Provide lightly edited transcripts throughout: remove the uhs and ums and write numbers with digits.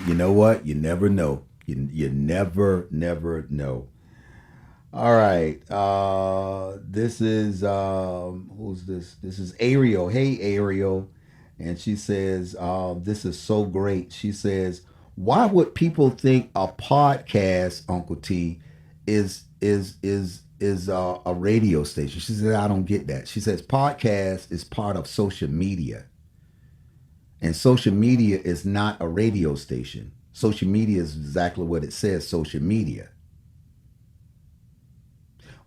You know what? You never know. You never know. All right. This is who's this? This is Ariel. Hey Ariel. And she says, this is so great. She says, why would people think a podcast, Uncle T, is a radio station? She says, I don't get that. She says podcast is part of social media. And social media is not a radio station. Social media is exactly what it says, social media.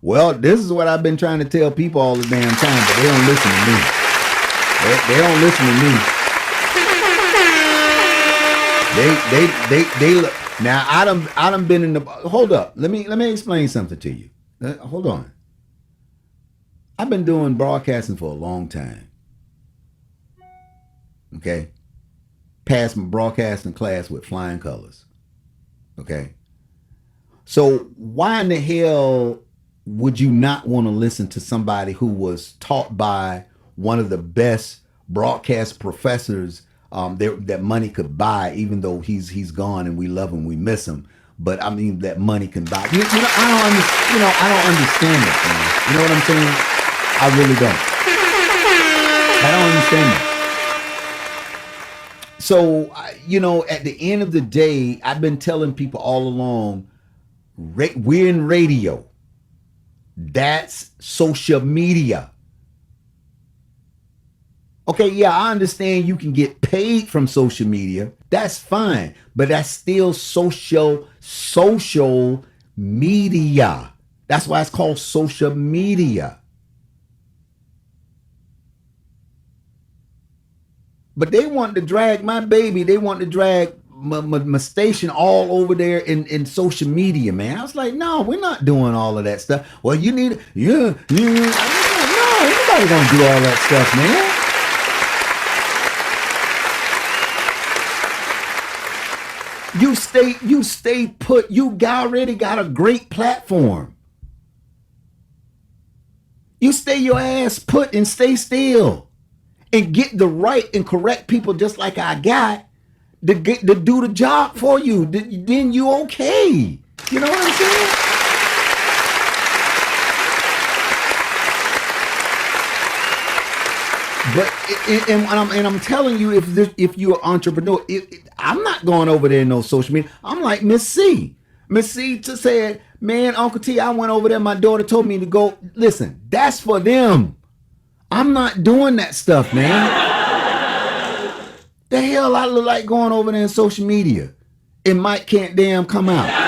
Well, this is what I've been trying to tell people all the damn time, but they don't listen to me. They don't listen to me. They now I done been in the hold up. Let me explain something to you. Hold on. I've been doing broadcasting for a long time. Okay. Passed my broadcasting class with flying colors. Okay. So why in the hell would you not want to listen to somebody who was taught by one of the best broadcast professors that money could buy, even though he's gone and we love him, we miss him. But I mean that money can buy. I don't understand it, man. You know what I'm saying? I really don't. I don't understand it. So at the end of the day, I've been telling people all along, we're in radio. That's social media. Okay, yeah, I understand you can get paid from social media. That's fine. But that's still social media. That's why it's called social media. But they want to drag my baby. They want to drag my station all over there in social media, man. I was like, no, we're not doing all of that stuff. Well, you need, yeah. No, ain't nobody gonna do all that stuff, man. You stay put. You already got a great platform. You stay your ass put and stay still and get the right and correct people just like I got to do the job for you. Then you okay. You know what I'm saying? But I'm telling you, if you're an entrepreneur, I'm not going over there in no social media. I'm like Miss C. Miss C just said, man, Uncle T, I went over there. My daughter told me to go. Listen, that's for them. I'm not doing that stuff, man. The hell I look like going over there in social media. And Mike can't damn come out.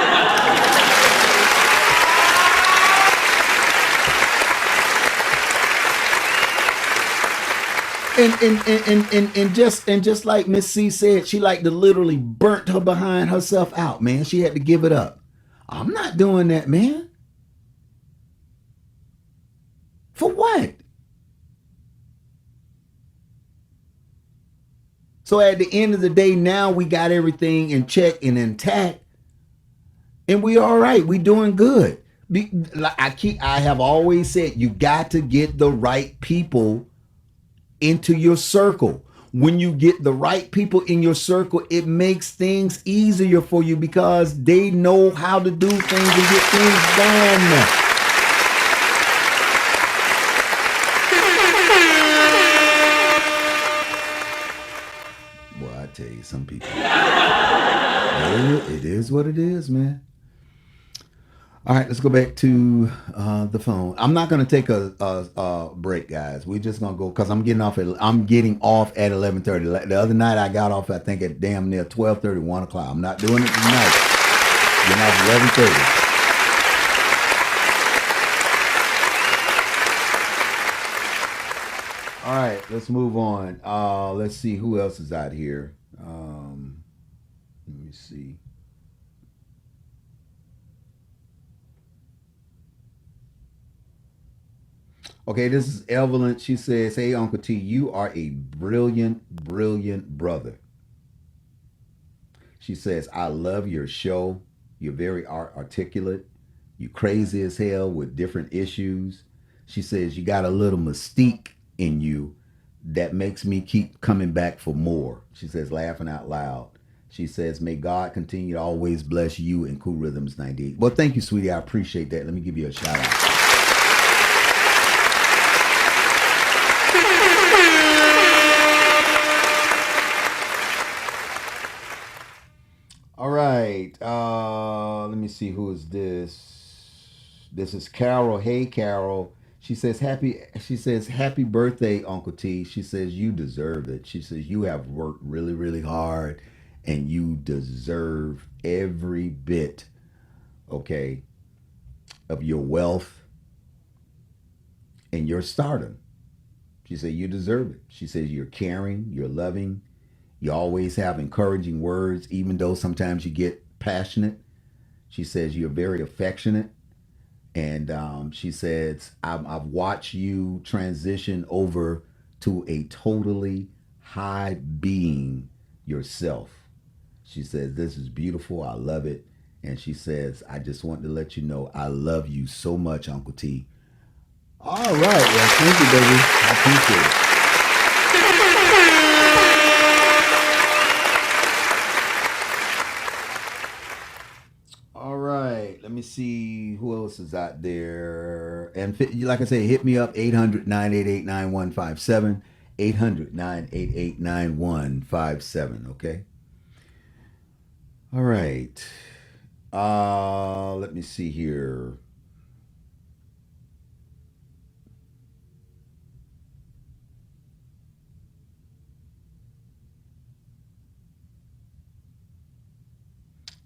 And just like Miss C said, she like to literally burnt her behind herself out, man. She had to give it up. I'm not doing that, man. For what? So at the end of the day, now we got everything in check and intact, and we all right. We doing good. I have always said, you got to get the right people into your circle. When you get the right people in your circle, it makes things easier for you because they know how to do things and get things done. Well, I tell you, some people, it is what it is, man. All right, let's go back to the phone. I'm not going to take a break, guys. We're just going to go because I'm getting off at 11:30. The other night I got off, I think, at damn near 12:30, 1 o'clock. I'm not doing it tonight. Getting off at 11:30. All right, let's move on. Let's see who else is out here. Let me see. Okay, this is Evelyn. She says, hey, Uncle T, you are a brilliant, brilliant brother. She says, I love your show. You're very articulate. You crazy as hell with different issues. She says, you got a little mystique in you that makes me keep coming back for more. She says, laughing out loud. She says, may God continue to always bless you and Cool Rhythms 98. Well, thank you, sweetie. I appreciate that. Let me give you a shout out. All right. Let me see. Who is this? This is Carol. Hey, Carol. She says happy birthday, Uncle T. She says you deserve it. She says you have worked really, really hard and you deserve every bit, okay, of your wealth and your stardom. She said you deserve it. She says you're caring, you're loving, you always have encouraging words, even though sometimes you get passionate. She says you're very affectionate. And she says, I've watched you transition over to a totally high being yourself. She says, this is beautiful. I love it. And she says, I just want to let you know I love you so much, Uncle T. All right. Well, thank you, baby. I appreciate it. All right. Let me see who else is out there. And like I say, hit me up 800 988 9157. 800 988 9157. Okay. All right. Let me see here.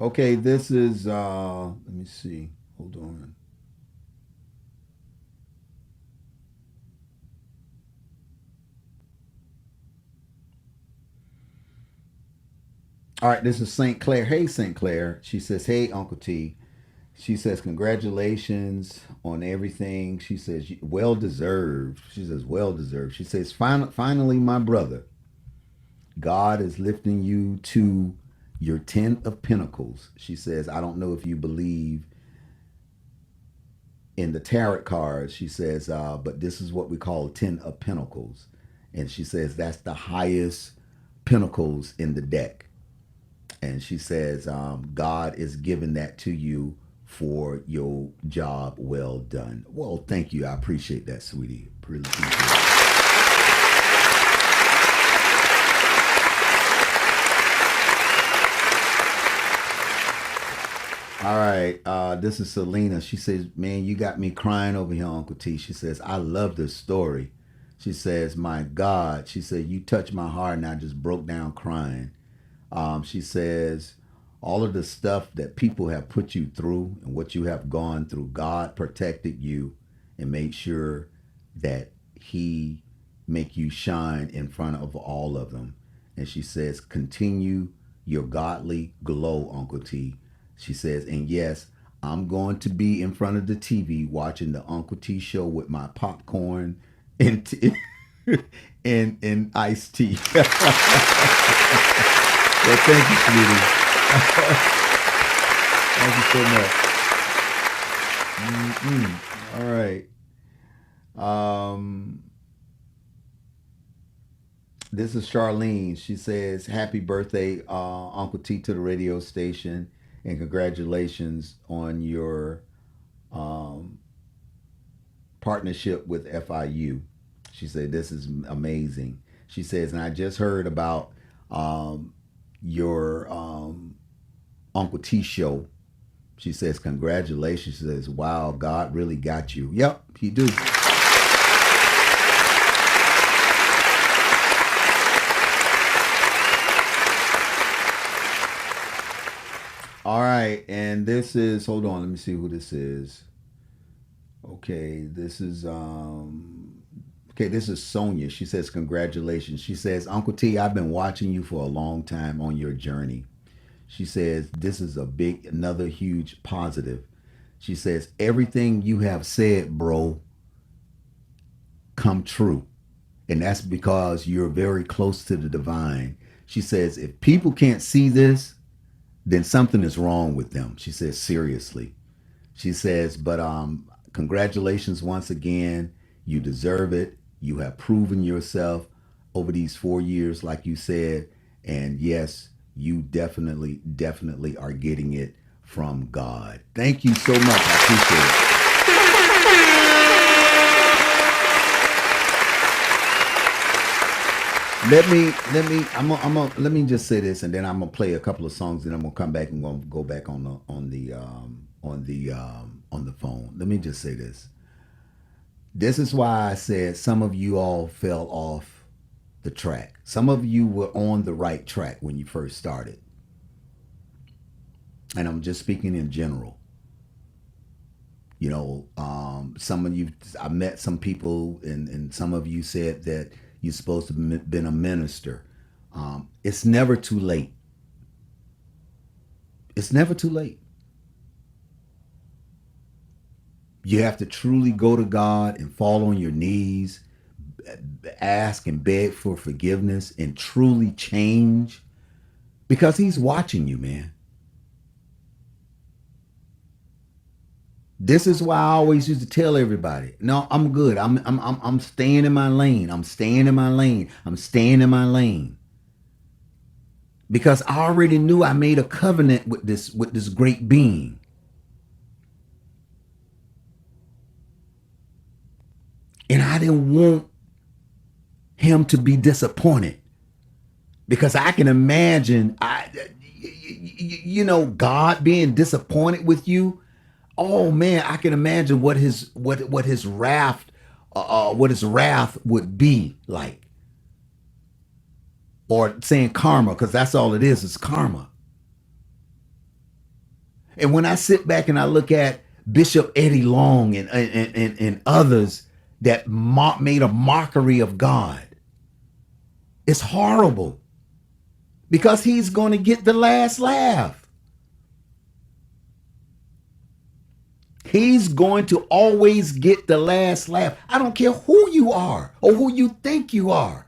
Okay, this is let me see. Hold on. All right, this is St. Clair. Hey, St. Clair. She says, hey, Uncle T. She says, congratulations on everything. She says, well deserved. She says, well deserved. She says, finally, my brother, God is lifting you to your 10 of Pentacles. She says, I don't know if you believe in the tarot cards. She says, but this is what we call 10 of Pentacles. And she says, that's the highest pentacles in the deck. And she says, God is giving that to you for your job well done. Well, thank you. I appreciate that, sweetie. Really appreciate it. All right. This is Selena. She says, man, you got me crying over here, Uncle T. She says, I love this story. She says, my God. She said, you touched my heart and I just broke down crying. She says, all of the stuff that people have put you through and what you have gone through, God protected you and made sure that He make you shine in front of all of them. And she says, continue your godly glow, Uncle T. She says, and yes, I'm going to be in front of the TV watching the Uncle T show with my popcorn and and iced tea. Well, thank you, sweetie. Thank you so much. All right. Um, this is Charlene. She says, "Happy birthday, Uncle T, to the radio station, and congratulations on your um, partnership with FIU." She said, "This is amazing." She says, "And I just heard about um, your Uncle T show." She says, "Congratulations." She says, "Wow, God really got you." Yep, he do. All right, and this is, hold on, let me see who this is. Okay, this is Sonia. She says, "Congratulations." She says, "Uncle T, I've been watching you for a long time on your journey." She says, "This is another huge positive." She says, "Everything you have said, bro, come true." And that's because you're very close to the divine. She says, "If people can't see this, then something is wrong with them." She says, seriously. She says, but congratulations once again. You deserve it. You have proven yourself over these 4 years, like you said. And yes, you definitely are getting it from God. Thank you so much. I appreciate it. Let me just say this, and then I'm gonna play a couple of songs, and I'm gonna come back and go back on the phone. Let me just say this. This is why I said some of you all fell off the track. Some of you were on the right track when you first started, and I'm just speaking in general. Some of you, I met some people, and some of you said that you're supposed to have been a minister. It's never too late. It's never too late. You have to truly go to God and fall on your knees, ask and beg for forgiveness, and truly change because He's watching you, man. This is why I always used to tell everybody, no, I'm good. I'm staying in my lane. I'm staying in my lane. I'm staying in my lane. Because I already knew I made a covenant with this great being. And I didn't want him to be disappointed. Because I can imagine God being disappointed with you. Oh man, I can imagine what his wrath would be like, or saying karma, because that's all it is karma. And when I sit back and I look at Bishop Eddie Long and others that made a mockery of God, it's horrible because he's going to get the last laugh. He's going to always get the last laugh. I don't care who you are or who you think you are.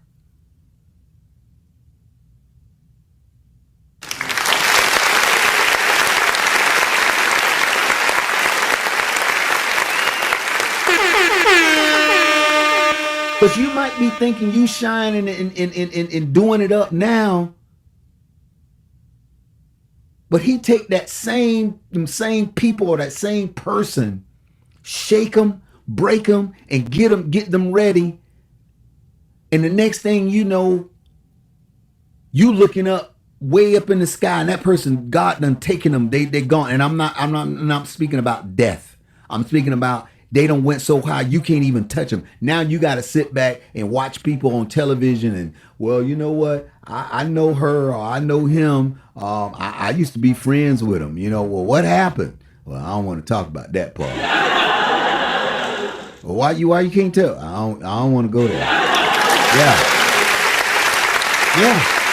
Because you might be thinking you shining and doing it up now. But he take that same people or that same person, shake them, break them, and get them ready. And the next thing you know, you looking up way up in the sky, and that person, God done taken them. They gone. And I'm not speaking about death. I'm speaking about they done went so high you can't even touch them. Now you got to sit back and watch people on television and, well, you know what? I know her or I know him. I used to be friends with him. Well, what happened? Well, I don't want to talk about that part. Well, why you can't tell? I don't want to go there. Yeah. Yeah.